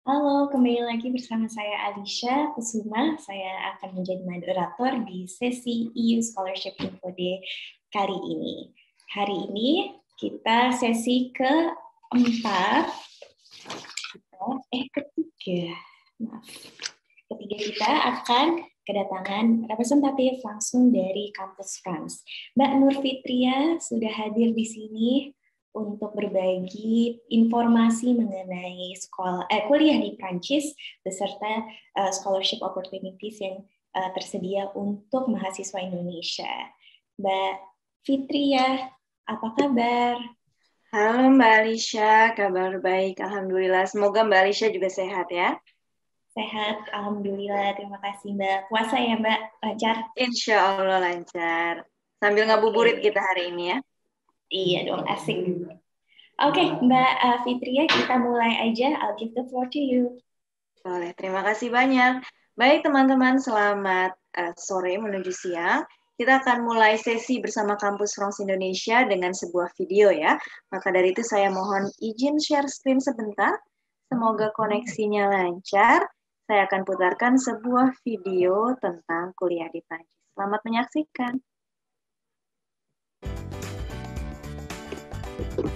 Halo, kembali lagi bersama saya Alisha Kusuma. Saya akan menjadi moderator di sesi EU Scholarship Info Day kali ini. Hari ini kita sesi keempat, ketiga. Maaf. Ketiga kita akan kedatangan representatif langsung dari kampus France. Mbak Nur Fitria sudah hadir di sini untuk berbagi informasi mengenai kuliah di Prancis beserta scholarship opportunities yang tersedia untuk mahasiswa Indonesia. Mbak Fitria, apa kabar? Halo Mbak Alisha, kabar baik, Alhamdulillah. Semoga Mbak Alisha juga sehat ya. Sehat, Alhamdulillah. Terima kasih Mbak. Puasa ya Mbak, lancar? Insya Allah lancar. Sambil ngabuburit Oke. kita hari ini ya. Iya dong, asik. Oke, Mbak Fitria, kita mulai aja. I'll give the floor to you. Boleh, terima kasih banyak. Baik teman-teman, selamat sore menuju siang. Kita akan mulai sesi bersama Kampus France Indonesia dengan sebuah video ya. Maka dari itu saya mohon izin share screen sebentar. Semoga koneksinya lancar. Saya akan putarkan sebuah video tentang kuliah di Prancis. Selamat menyaksikan.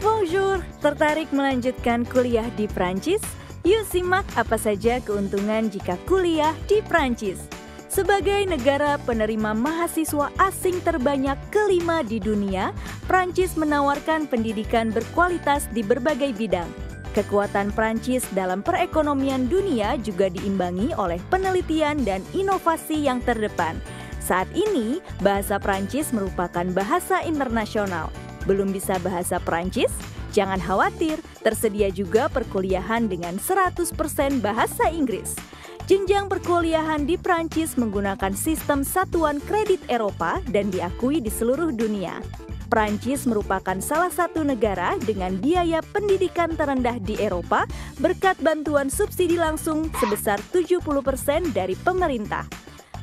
Bonjour, tertarik melanjutkan kuliah di Prancis? Yuk simak apa saja keuntungan jika kuliah di Prancis. Sebagai negara penerima mahasiswa asing terbanyak kelima di dunia, Prancis menawarkan pendidikan berkualitas di berbagai bidang. Kekuatan Prancis dalam perekonomian dunia juga diimbangi oleh penelitian dan inovasi yang terdepan. Saat ini, bahasa Prancis merupakan bahasa internasional. Belum bisa bahasa Prancis? Jangan khawatir, tersedia juga perkuliahan dengan 100% bahasa Inggris. Jenjang perkuliahan di Prancis menggunakan sistem satuan kredit Eropa dan diakui di seluruh dunia. Prancis merupakan salah satu negara dengan biaya pendidikan terendah di Eropa berkat bantuan subsidi langsung sebesar 70% dari pemerintah.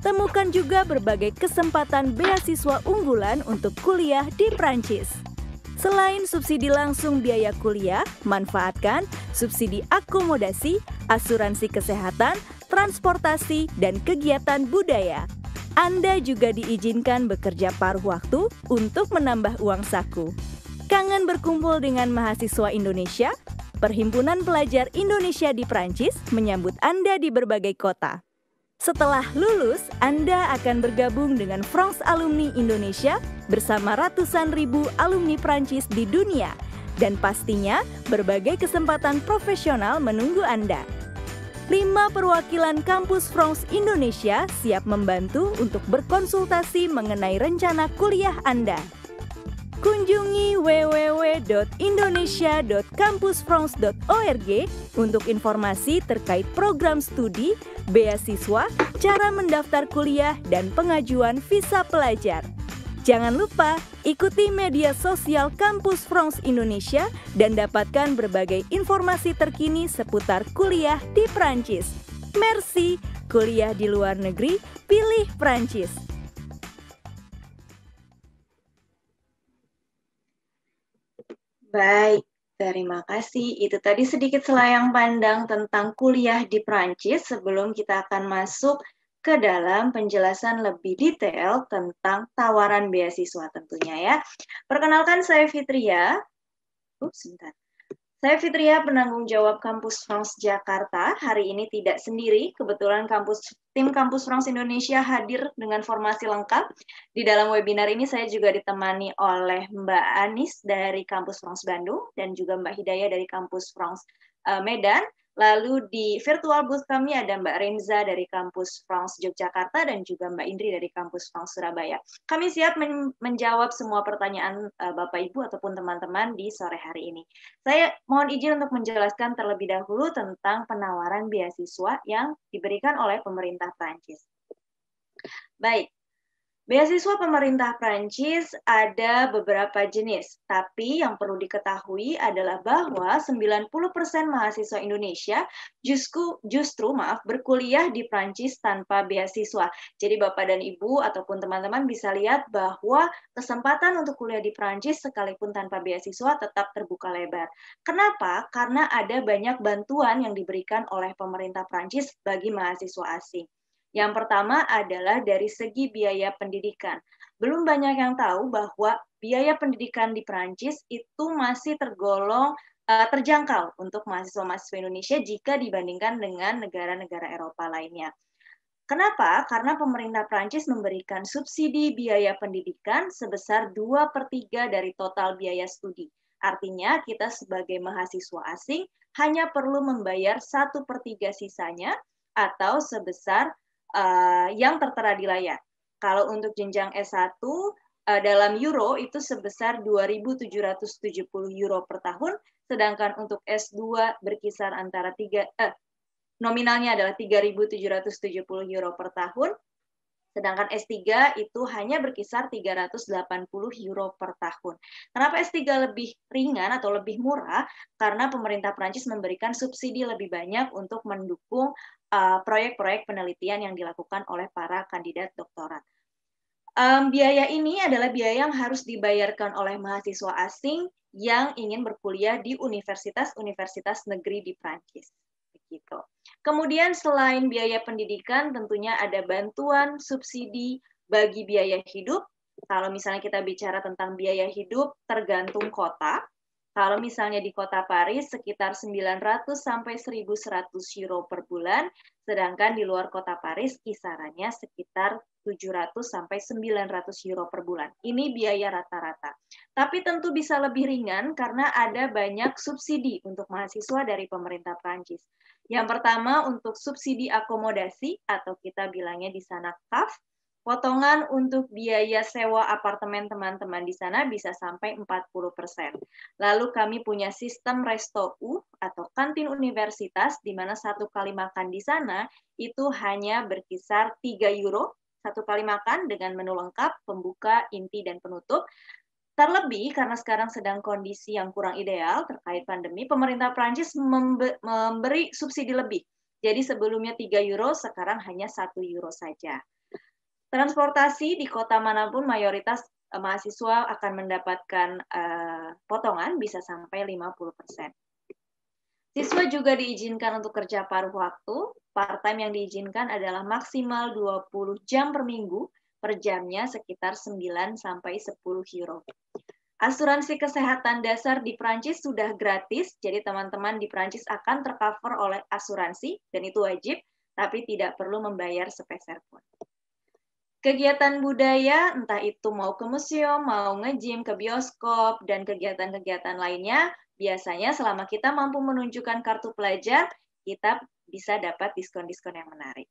Temukan juga berbagai kesempatan beasiswa unggulan untuk kuliah di Prancis. Selain subsidi langsung biaya kuliah, manfaatkan subsidi akomodasi, asuransi kesehatan, transportasi, dan kegiatan budaya. Anda juga diizinkan bekerja paruh waktu untuk menambah uang saku. Kangen berkumpul dengan mahasiswa Indonesia? Perhimpunan Pelajar Indonesia di Prancis menyambut Anda di berbagai kota. Setelah lulus, Anda akan bergabung dengan France Alumni Indonesia bersama ratusan ribu alumni Prancis di dunia. Dan pastinya, berbagai kesempatan profesional menunggu Anda. 5 perwakilan kampus France Indonesia siap membantu untuk berkonsultasi mengenai rencana kuliah Anda. Kunjungi www.indonesia.campusfrance.org untuk informasi terkait program studi, beasiswa, cara mendaftar kuliah, dan pengajuan visa pelajar. Jangan lupa ikuti media sosial Kampus France Indonesia dan dapatkan berbagai informasi terkini seputar kuliah di Prancis. Merci, kuliah di luar negeri, pilih Prancis. Baik, terima kasih. Itu tadi sedikit selayang pandang tentang kuliah di Prancis sebelum kita akan masuk ke dalam penjelasan lebih detail tentang tawaran beasiswa tentunya ya. Perkenalkan saya Fitria. Sebentar. Saya Fitria, penanggung jawab Kampus France Jakarta. Hari ini tidak sendiri, kebetulan tim Kampus France Indonesia hadir dengan formasi lengkap. Di dalam webinar ini saya juga ditemani oleh Mbak Anis dari Kampus France Bandung dan juga Mbak Hidayah dari Kampus France Medan. Lalu di virtual booth kami ada Mbak Renza dari Kampus France Yogyakarta dan juga Mbak Indri dari Kampus France Surabaya. Kami siap menjawab semua pertanyaan Bapak Ibu ataupun teman-teman di sore hari ini. Saya mohon izin untuk menjelaskan terlebih dahulu tentang penawaran beasiswa yang diberikan oleh pemerintah Prancis. Baik, Beasiswa pemerintah Prancis ada beberapa jenis, tapi yang perlu diketahui adalah bahwa 90% mahasiswa Indonesia justru berkuliah di Prancis tanpa beasiswa. Jadi Bapak dan Ibu ataupun teman-teman bisa lihat bahwa kesempatan untuk kuliah di Prancis sekalipun tanpa beasiswa tetap terbuka lebar. Kenapa? Karena ada banyak bantuan yang diberikan oleh pemerintah Prancis bagi mahasiswa asing. Yang pertama adalah dari segi biaya pendidikan. Belum banyak yang tahu bahwa biaya pendidikan di Perancis itu masih tergolong terjangkau untuk mahasiswa-mahasiswa Indonesia jika dibandingkan dengan negara-negara Eropa lainnya. Kenapa? Karena pemerintah Prancis memberikan subsidi biaya pendidikan sebesar 2/3 dari total biaya studi. Artinya kita sebagai mahasiswa asing hanya perlu membayar 1/3 sisanya atau sebesar yang tertera di layar. Kalau untuk jenjang S1 dalam euro itu sebesar 2.770 euro per tahun, sedangkan untuk S2 berkisar antara nominalnya adalah 3.770 euro per tahun, sedangkan S3 itu hanya berkisar 380 euro per tahun. Kenapa S3 lebih ringan atau lebih murah? Karena pemerintah Prancis memberikan subsidi lebih banyak untuk mendukung proyek-proyek penelitian yang dilakukan oleh para kandidat doktorat. Biaya ini adalah biaya yang harus dibayarkan oleh mahasiswa asing yang ingin berkuliah di universitas-universitas negeri di Prancis. Begitu. Kemudian selain biaya pendidikan, tentunya ada bantuan subsidi bagi biaya hidup. Kalau misalnya kita bicara tentang biaya hidup, tergantung kota. Kalau misalnya di kota Paris sekitar 900 sampai 1.100 euro per bulan, sedangkan di luar kota Paris kisarannya sekitar 700 sampai 900 euro per bulan. Ini biaya rata-rata. Tapi tentu bisa lebih ringan karena ada banyak subsidi untuk mahasiswa dari pemerintah Prancis. Yang pertama untuk subsidi akomodasi atau kita bilangnya di sana CAF. Potongan untuk biaya sewa apartemen teman-teman di sana bisa sampai 40%. Lalu kami punya sistem Resto U atau kantin universitas, di mana satu kali makan di sana itu hanya berkisar 3 euro, satu kali makan dengan menu lengkap, pembuka, inti, dan penutup. Terlebih karena sekarang sedang kondisi yang kurang ideal terkait pandemi, pemerintah Prancis memberi subsidi lebih. Jadi sebelumnya 3 euro, sekarang hanya 1 euro saja. Transportasi di kota manapun mayoritas mahasiswa akan mendapatkan potongan bisa sampai 50%. Siswa juga diizinkan untuk kerja paruh waktu. Part-time yang diizinkan adalah maksimal 20 jam per minggu, per jamnya sekitar 9 sampai 10 euro. Asuransi kesehatan dasar di Prancis sudah gratis, jadi teman-teman di Prancis akan tercover oleh asuransi, dan itu wajib, tapi tidak perlu membayar sepeser pun. Kegiatan budaya, entah itu mau ke museum, mau nge-gym, ke bioskop, dan kegiatan-kegiatan lainnya, biasanya selama kita mampu menunjukkan kartu pelajar, kita bisa dapat diskon-diskon yang menarik.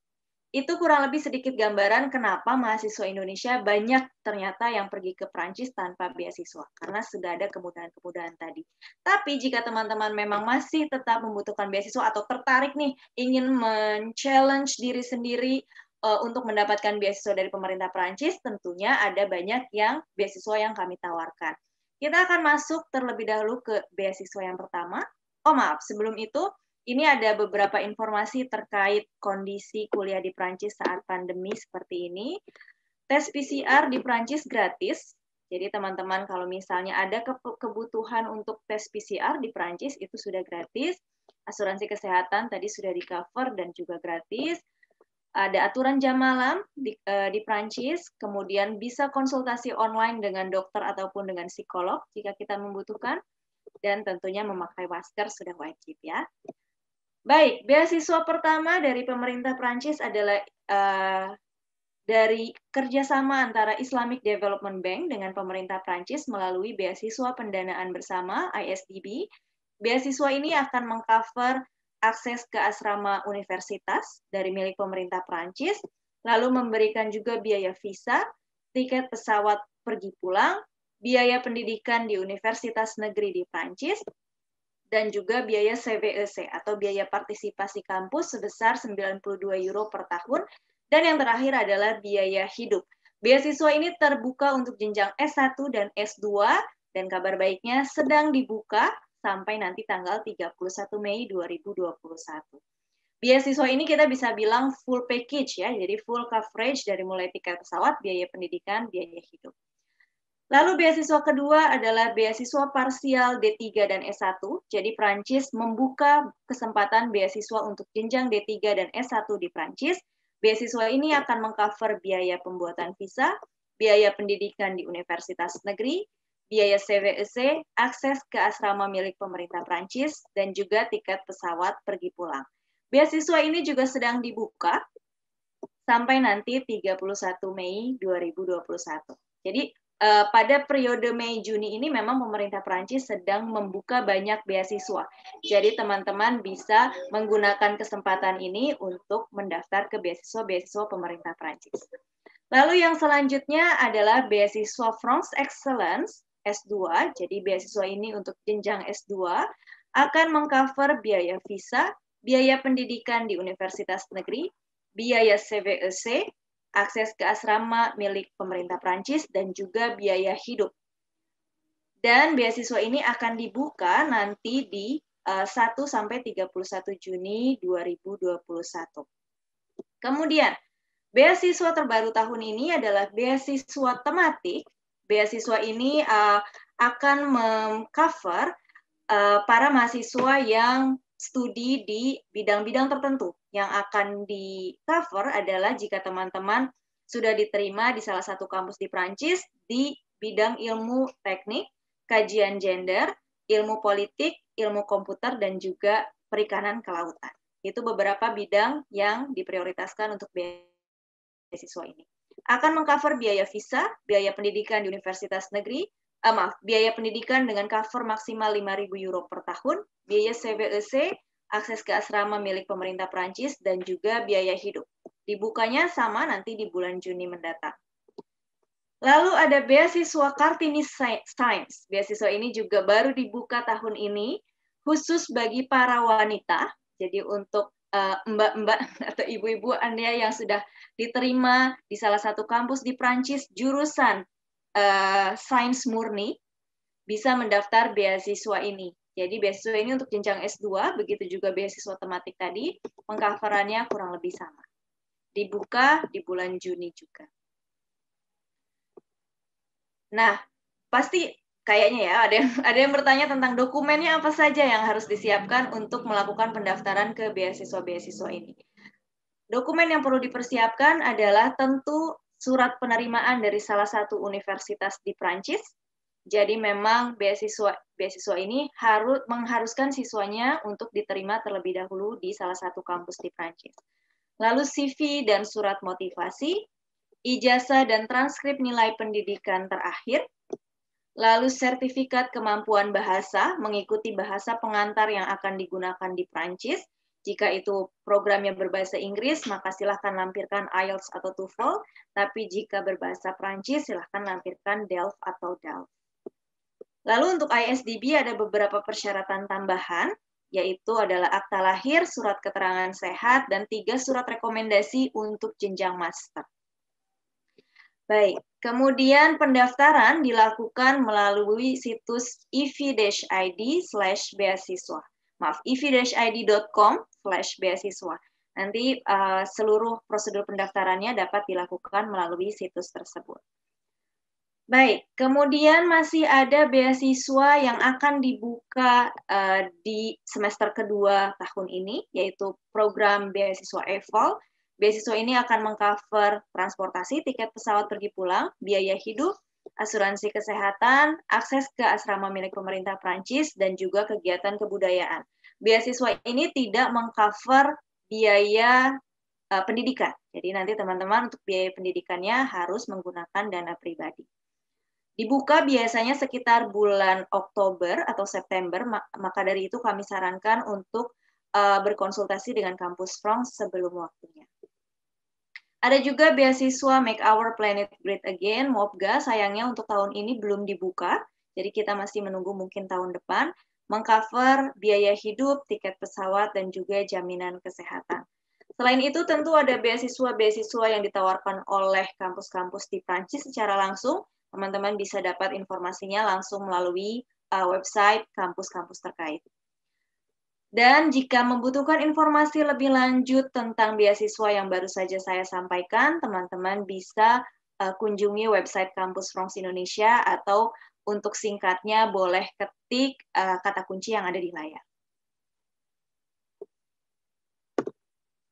Itu kurang lebih sedikit gambaran kenapa mahasiswa Indonesia banyak ternyata yang pergi ke Prancis tanpa beasiswa, karena sudah ada kemudahan-kemudahan tadi. Tapi jika teman-teman memang masih tetap membutuhkan beasiswa atau tertarik nih, ingin men-challenge diri sendiri, untuk mendapatkan beasiswa dari pemerintah Prancis, tentunya ada banyak yang beasiswa yang kami tawarkan. Kita akan masuk terlebih dahulu ke beasiswa yang pertama. Oh maaf, sebelum itu, ini ada beberapa informasi terkait kondisi kuliah di Prancis saat pandemi seperti ini. Tes PCR di Prancis gratis. Jadi teman-teman kalau misalnya ada kebutuhan untuk tes PCR di Prancis, itu sudah gratis. Asuransi kesehatan tadi sudah di-cover dan juga gratis. Ada aturan jam malam di Prancis, kemudian bisa konsultasi online dengan dokter ataupun dengan psikolog jika kita membutuhkan, dan tentunya memakai masker sudah wajib ya. Baik, beasiswa pertama dari pemerintah Prancis adalah dari kerjasama antara Islamic Development Bank dengan pemerintah Prancis melalui beasiswa pendanaan bersama ISDB. Beasiswa ini akan mengcover akses ke asrama universitas dari milik pemerintah Prancis, lalu memberikan juga biaya visa, tiket pesawat pergi pulang, biaya pendidikan di universitas negeri di Prancis, dan juga biaya CVEC atau biaya partisipasi kampus sebesar 92 euro per tahun, dan yang terakhir adalah biaya hidup. Beasiswa ini terbuka untuk jenjang S1 dan S2, dan kabar baiknya sedang dibuka sampai nanti tanggal 31 Mei 2021. Beasiswa ini kita bisa bilang full package ya, jadi full coverage dari mulai tiket pesawat, biaya pendidikan, biaya hidup. Lalu beasiswa kedua adalah beasiswa parsial D3 dan S1. Jadi Prancis membuka kesempatan beasiswa untuk jenjang D3 dan S1 di Prancis. Beasiswa ini akan mengcover biaya pembuatan visa, biaya pendidikan di universitas negeri, biaya CVEC, akses ke asrama milik pemerintah Prancis, dan juga tiket pesawat pergi pulang. Beasiswa ini juga sedang dibuka sampai nanti 31 Mei 2021. Jadi pada periode Mei-Juni ini memang pemerintah Prancis sedang membuka banyak beasiswa. Jadi teman-teman bisa menggunakan kesempatan ini untuk mendaftar ke beasiswa-beasiswa pemerintah Prancis. Lalu yang selanjutnya adalah beasiswa France Excellence S2. Jadi beasiswa ini untuk jenjang S2 akan mengcover biaya visa, biaya pendidikan di universitas negeri, biaya CVEC, akses ke asrama milik pemerintah Prancis, dan juga biaya hidup. Dan beasiswa ini akan dibuka nanti di 1 sampai 31 Juni 2021. Kemudian, beasiswa terbaru tahun ini adalah beasiswa tematik. Beasiswa ini akan mengcover para mahasiswa yang studi di bidang-bidang tertentu. Yang akan di-cover adalah jika teman-teman sudah diterima di salah satu kampus di Prancis di bidang ilmu teknik, kajian gender, ilmu politik, ilmu komputer, dan juga perikanan kelautan. Itu beberapa bidang yang diprioritaskan untuk beasiswa ini. Akan mengcover biaya visa, biaya pendidikan di universitas negeri, biaya pendidikan dengan cover maksimal 5.000 euro per tahun, biaya CVEC, akses ke asrama milik pemerintah Prancis, dan juga biaya hidup. Dibukanya sama nanti di bulan Juni mendatang. Lalu ada beasiswa Kartini Science. Beasiswa ini juga baru dibuka tahun ini, khusus bagi para wanita. Jadi untuk mbak-mbak atau ibu-ibu Anda yang sudah diterima di salah satu kampus di Prancis, jurusan sains murni, bisa mendaftar beasiswa ini. Jadi beasiswa ini untuk jenjang S2, begitu juga beasiswa tematik tadi, pengcoverannya kurang lebih sama. Dibuka di bulan Juni juga. Nah, pasti kayaknya ya ada yang bertanya tentang dokumennya apa saja yang harus disiapkan untuk melakukan pendaftaran ke beasiswa-beasiswa ini. Dokumen yang perlu dipersiapkan adalah tentu surat penerimaan dari salah satu universitas di Prancis. Jadi memang beasiswa ini mengharuskan siswanya untuk diterima terlebih dahulu di salah satu kampus di Prancis. Lalu CV dan surat motivasi, ijazah dan transkrip nilai pendidikan terakhir, lalu sertifikat kemampuan bahasa, mengikuti bahasa pengantar yang akan digunakan di Prancis. Jika itu programnya berbahasa Inggris, maka silahkan lampirkan IELTS atau TOEFL, tapi jika berbahasa Prancis, silahkan lampirkan DELF atau DALF. Lalu untuk ISDB ada beberapa persyaratan tambahan, yaitu adalah akta lahir, surat keterangan sehat, dan 3 surat rekomendasi untuk jenjang master. Baik, kemudian pendaftaran dilakukan melalui situs ev-id/beasiswa. Maaf, ev-id.com/beasiswa. Nanti seluruh prosedur pendaftarannya dapat dilakukan melalui situs tersebut. Baik, kemudian masih ada beasiswa yang akan dibuka di semester kedua tahun ini, yaitu program beasiswa EVOL. Beasiswa ini akan mengcover transportasi, tiket pesawat pergi pulang, biaya hidup, asuransi kesehatan, akses ke asrama milik pemerintah Prancis, dan juga kegiatan kebudayaan. Beasiswa ini tidak mengcover biaya pendidikan. Jadi nanti teman-teman untuk biaya pendidikannya harus menggunakan dana pribadi. Dibuka biasanya sekitar bulan Oktober atau September, maka dari itu kami sarankan untuk berkonsultasi dengan kampus France sebelum waktunya. Ada juga beasiswa Make Our Planet Great Again, MOPGA, sayangnya untuk tahun ini belum dibuka, jadi kita masih menunggu mungkin tahun depan, mengcover biaya hidup, tiket pesawat, dan juga jaminan kesehatan. Selain itu, tentu ada beasiswa-beasiswa yang ditawarkan oleh kampus-kampus di Prancis secara langsung. Teman-teman bisa dapat informasinya langsung melalui website kampus-kampus terkait. Dan jika membutuhkan informasi lebih lanjut tentang beasiswa yang baru saja saya sampaikan, teman-teman bisa kunjungi website Kampus France Indonesia, atau untuk singkatnya boleh ketik kata kunci yang ada di layar.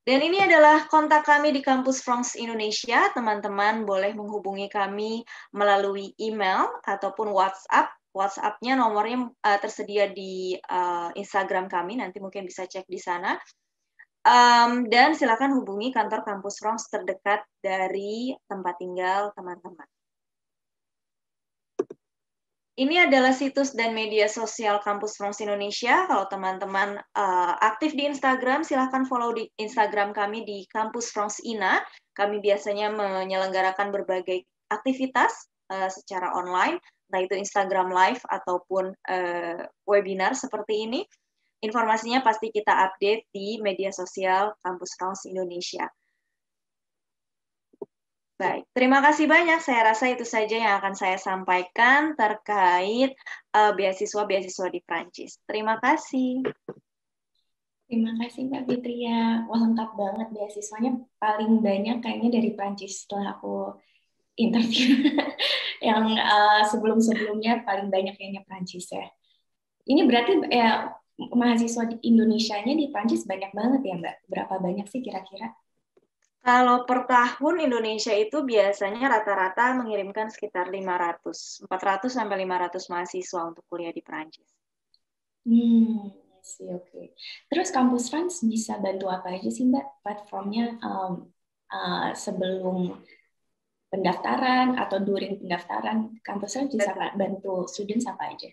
Dan ini adalah kontak kami di Kampus France Indonesia. Teman-teman boleh menghubungi kami melalui email ataupun WhatsApp. WhatsApp-nya nomornya tersedia di Instagram kami, nanti mungkin bisa cek di sana. Dan silakan hubungi kantor Kampus France terdekat dari tempat tinggal teman-teman. Ini adalah situs dan media sosial Kampus France Indonesia. Kalau teman-teman aktif di Instagram, silahkan follow di Instagram kami di Kampus France INA. Kami biasanya menyelenggarakan berbagai aktivitas secara online, entah itu Instagram Live ataupun webinar seperti ini. Informasinya pasti kita update di media sosial Kampus France Indonesia. Baik, terima kasih banyak. Saya rasa itu saja yang akan saya sampaikan terkait beasiswa-beasiswa di Prancis. Terima kasih. Terima kasih Mbak Fitria. Wah, lengkap banget beasiswanya, paling banyak kayaknya dari Prancis setelah aku interview. Yang sebelum-sebelumnya paling banyak kayaknya Prancis ya. Ini berarti ya mahasiswa di Indonesianya di Prancis banyak banget ya Mbak? Berapa banyak sih kira-kira? Kalau per tahun Indonesia itu biasanya rata-rata mengirimkan sekitar 400 sampai 500 mahasiswa untuk kuliah di Prancis. Sih, oke. Terus Kampus France bisa bantu apa aja sih Mbak? Platformnya sebelum pendaftaran atau during pendaftaran, Kampus France bisa bantu students apa aja?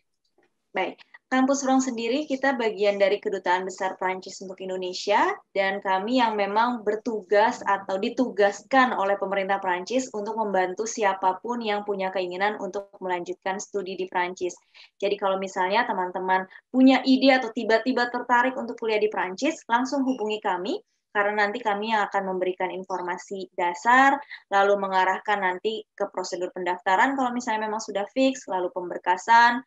Baik, Kampus France sendiri kita bagian dari Kedutaan Besar Prancis untuk Indonesia, dan kami yang memang bertugas atau ditugaskan oleh pemerintah Prancis untuk membantu siapapun yang punya keinginan untuk melanjutkan studi di Prancis. Jadi kalau misalnya teman-teman punya ide atau tiba-tiba tertarik untuk kuliah di Prancis, langsung hubungi kami, karena nanti kami yang akan memberikan informasi dasar, lalu mengarahkan nanti ke prosedur pendaftaran kalau misalnya memang sudah fix, lalu pemberkasan,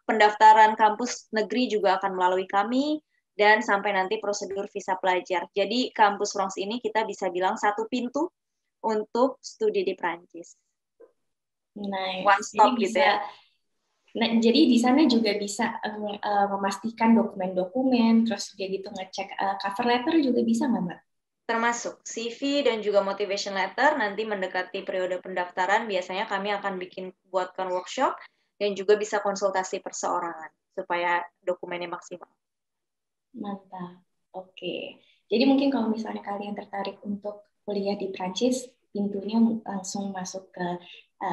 pendaftaran kampus negeri juga akan melalui kami, dan sampai nanti prosedur visa pelajar. Jadi Kampus France ini kita bisa bilang satu pintu untuk studi di Prancis. Nice. One stop jadi gitu ya. Nah, jadi di sana juga bisa memastikan dokumen-dokumen, terus dia gitu ngecek cover letter juga bisa nggak Mbak? Termasuk CV dan juga motivation letter. Nanti mendekati periode pendaftaran biasanya kami akan buatkan workshop, dan juga bisa konsultasi perseorangan supaya dokumennya maksimal. Mantap. Oke. Jadi mungkin kalau misalnya kalian tertarik untuk kuliah di Prancis, pintunya langsung masuk ke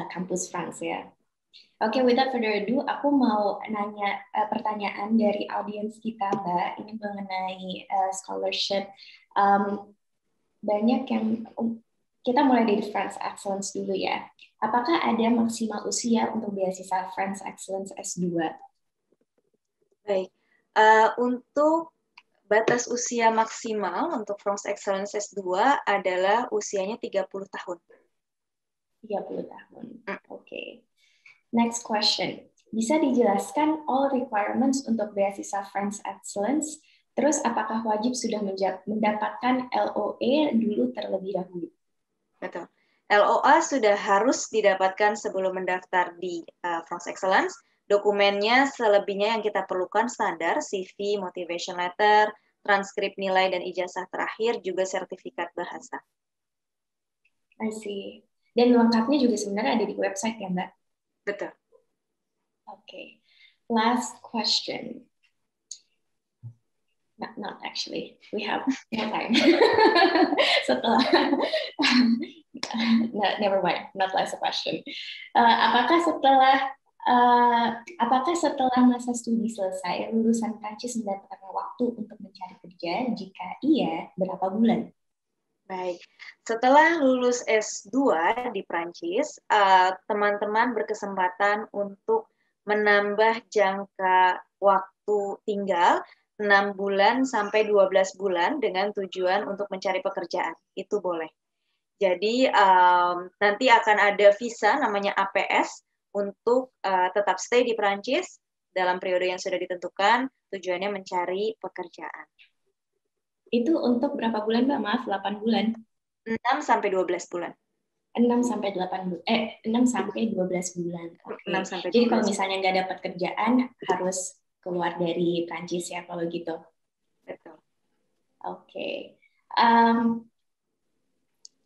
Kampus France ya. Oke, without further ado, aku mau nanya pertanyaan dari audiens kita, Mbak. Ini mengenai scholarship. Banyak yang kita mulai dari France Excellence dulu ya. Apakah ada maksimal usia untuk beasiswa France Excellence S2? Baik, untuk batas usia maksimal untuk France Excellence S2 adalah usianya 30 tahun. 30 tahun, oke. Next question. Bisa dijelaskan all requirements untuk beasiswa France Excellence? Terus apakah wajib sudah mendapatkan LOA dulu terlebih dahulu? Betul. LOA sudah harus didapatkan sebelum mendaftar di France Excellence. Dokumennya selebihnya yang kita perlukan standar, CV, motivation letter, transkrip nilai dan ijazah terakhir, juga sertifikat bahasa. I see. Dan lengkapnya juga sebenarnya ada di website ya, Mbak? Betul. Okay. Last question. Not actually. We have more time. Setelah no, never mind. Not last question. Apakah setelah masa studi selesai, lulusan Prancis mendapatkan waktu untuk mencari kerja? Jika iya, berapa bulan? Baik, setelah lulus S2 di Prancis, teman-teman berkesempatan untuk menambah jangka waktu tinggal. 6 bulan sampai 12 bulan dengan tujuan untuk mencari pekerjaan. Itu boleh. Jadi nanti akan ada visa namanya APS untuk tetap stay di Prancis dalam periode yang sudah ditentukan, tujuannya mencari pekerjaan. Itu untuk berapa bulan, Mbak? Maaf, 8 bulan? 6 sampai 12 bulan. 6 sampai 6 sampai 12 bulan. Oke. 6 sampai 12. Jadi kalau misalnya nggak dapat kerjaan, harus keluar dari Prancis ya kalau gitu. Betul. Oke.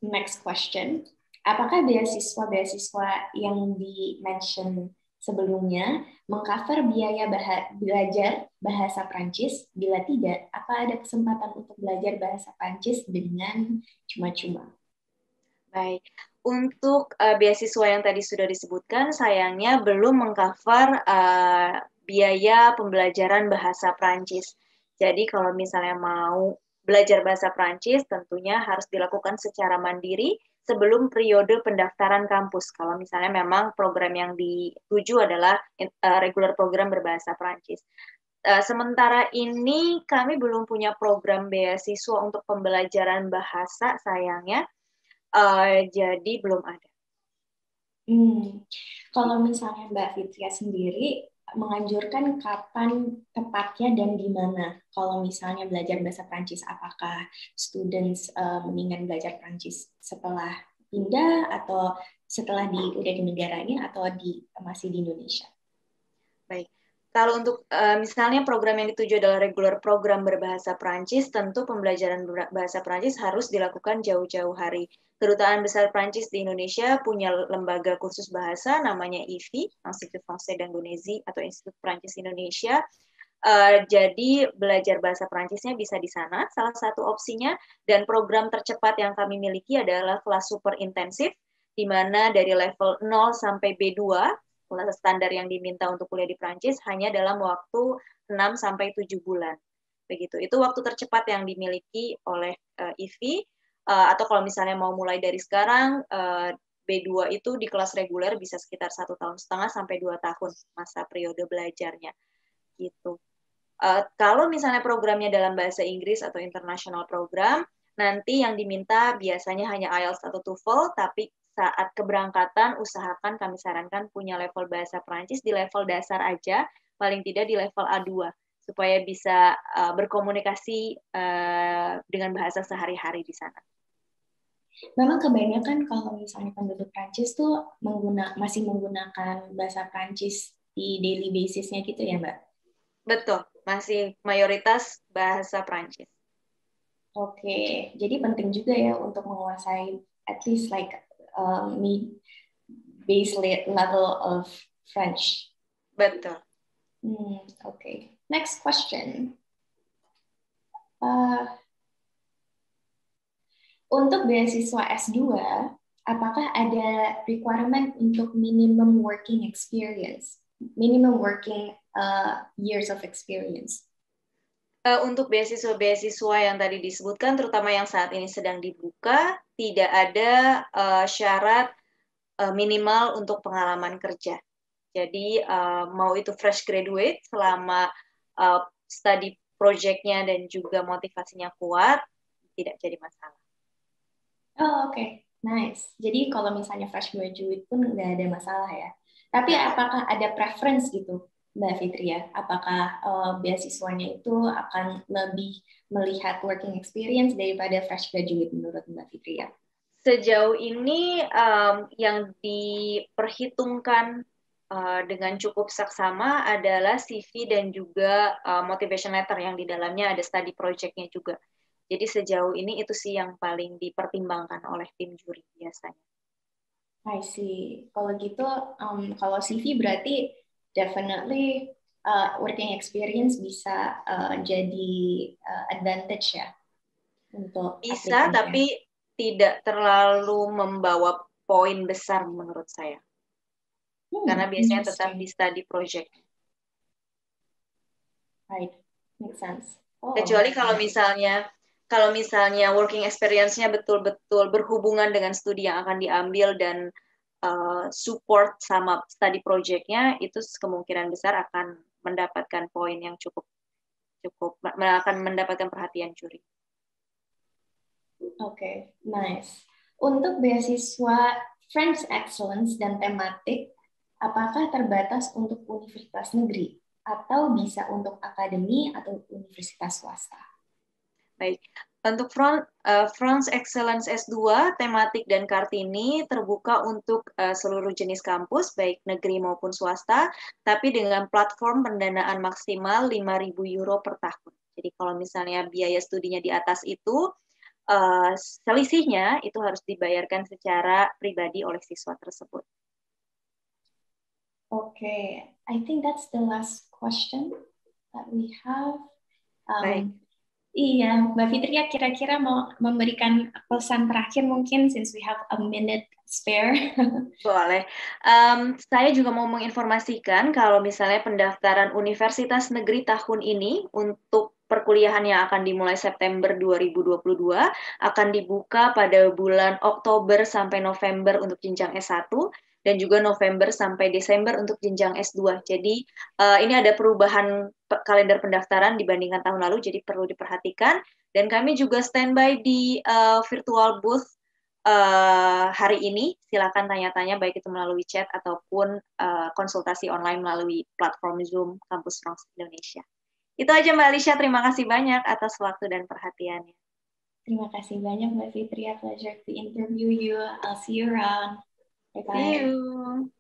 Next question. Apakah beasiswa-beasiswa yang di-mention sebelumnya mengcover biaya belajar bahasa Prancis? Bila tidak, apa ada kesempatan untuk belajar bahasa Prancis dengan cuma-cuma? Baik. Untuk beasiswa yang tadi sudah disebutkan, sayangnya belum mengcover biaya pembelajaran bahasa Prancis. Jadi kalau misalnya mau belajar bahasa Prancis, tentunya harus dilakukan secara mandiri sebelum periode pendaftaran kampus. Kalau misalnya memang program yang dituju adalah regular program berbahasa Prancis. Sementara ini kami belum punya program beasiswa untuk pembelajaran bahasa, sayangnya. Jadi belum ada. Kalau misalnya Mbak Fitria sendiri menganjurkan kapan tepatnya dan di mana kalau misalnya belajar bahasa Prancis, apakah students mendingan belajar Prancis setelah pindah atau setelah udah di negaranya atau masih di Indonesia? Baik. Kalau untuk misalnya program yang dituju adalah regular program berbahasa Prancis, tentu pembelajaran bahasa Prancis harus dilakukan jauh-jauh hari. Kedutaan Besar Prancis di Indonesia punya lembaga kursus bahasa namanya IFI, Institut Français d'Indonésie atau Institut Prancis Indonesia. Jadi belajar bahasa Prancisnya bisa di sana, salah satu opsinya. Dan program tercepat yang kami miliki adalah kelas super intensif, di mana dari level 0 sampai B2, kelas standar yang diminta untuk kuliah di Prancis hanya dalam waktu 6 sampai 7 bulan. Begitu. Itu waktu tercepat yang dimiliki oleh IFI. Atau kalau misalnya mau mulai dari sekarang, B2 itu di kelas reguler bisa sekitar 1,5 tahun sampai 2 tahun masa periode belajarnya. Gitu. Kalau misalnya programnya dalam bahasa Inggris atau international program, nanti yang diminta biasanya hanya IELTS atau TOEFL, tapi saat keberangkatan usahakan kami sarankan punya level bahasa Prancis di level dasar aja, paling tidak di level A2, supaya bisa berkomunikasi dengan bahasa sehari-hari di sana. Memang kebanyakan kalau misalnya penduduk Prancis tuh masih menggunakan bahasa Prancis di daily basis-nya gitu ya, Mbak? Betul, masih mayoritas bahasa Prancis. Oke, jadi penting juga ya untuk menguasai at least like base level of French. Betul. Oke. Next question. Untuk beasiswa S2, apakah ada requirement untuk minimum working experience, minimum working years of experience? Untuk beasiswa-beasiswa yang tadi disebutkan, terutama yang saat ini sedang dibuka, tidak ada syarat minimal untuk pengalaman kerja. Jadi mau itu fresh graduate selama study project-nya dan juga motivasinya kuat, tidak jadi masalah. Oh, oke. Nice. Jadi kalau misalnya fresh graduate pun nggak ada masalah ya. Tapi apakah ada preference gitu, Mbak Fitria? Apakah beasiswanya itu akan lebih melihat working experience daripada fresh graduate menurut Mbak Fitria? Sejauh ini yang diperhitungkan dengan cukup saksama adalah CV dan juga motivation letter yang di dalamnya ada study project-nya juga. Jadi sejauh ini itu sih yang paling dipertimbangkan oleh tim juri biasanya. I see. Kalau gitu, kalau CV berarti definitely working experience bisa jadi advantage ya untuk bisa, tapi tidak terlalu membawa poin besar menurut saya. Karena biasanya tetap di study project. Right, makes sense. Kecuali kalau misalnya working experience-nya betul-betul berhubungan dengan studi yang akan diambil dan support sama study project-nya, itu kemungkinan besar akan mendapatkan poin yang cukup cukup akan mendapatkan perhatian juri. Oke, nice. Untuk beasiswa French Excellence dan tematik, apakah terbatas untuk universitas negeri atau bisa untuk akademi atau universitas swasta? Baik, untuk France Excellence S2, tematik dan Kartini terbuka untuk seluruh jenis kampus, baik negeri maupun swasta, tapi dengan platform pendanaan maksimal 5.000 euro per tahun. Jadi kalau misalnya biaya studinya di atas itu, selisihnya itu harus dibayarkan secara pribadi oleh siswa tersebut. Okay, I think that's the last question that we have. Baik. Iya, Mbak Fitri ya kira-kira mau memberikan pesan terakhir mungkin since we have a minute spare. Boleh. Saya juga mau menginformasikan kalau misalnya pendaftaran universitas negeri tahun ini untuk perkuliahan yang akan dimulai September 2022 akan dibuka pada bulan Oktober sampai November untuk jenjang S1 dan juga November sampai Desember untuk jenjang S2. Jadi ini ada perubahan kalender pendaftaran dibandingkan tahun lalu, jadi perlu diperhatikan. Dan kami juga standby di virtual booth hari ini. Silakan tanya-tanya baik itu melalui chat ataupun konsultasi online melalui platform Zoom Kampus France Indonesia. Itu aja Mbak Alicia, terima kasih banyak atas waktu dan perhatiannya. Terima kasih banyak Mbak Fitri, a pleasure to interview you. I'll see you around. Bye-bye. See you.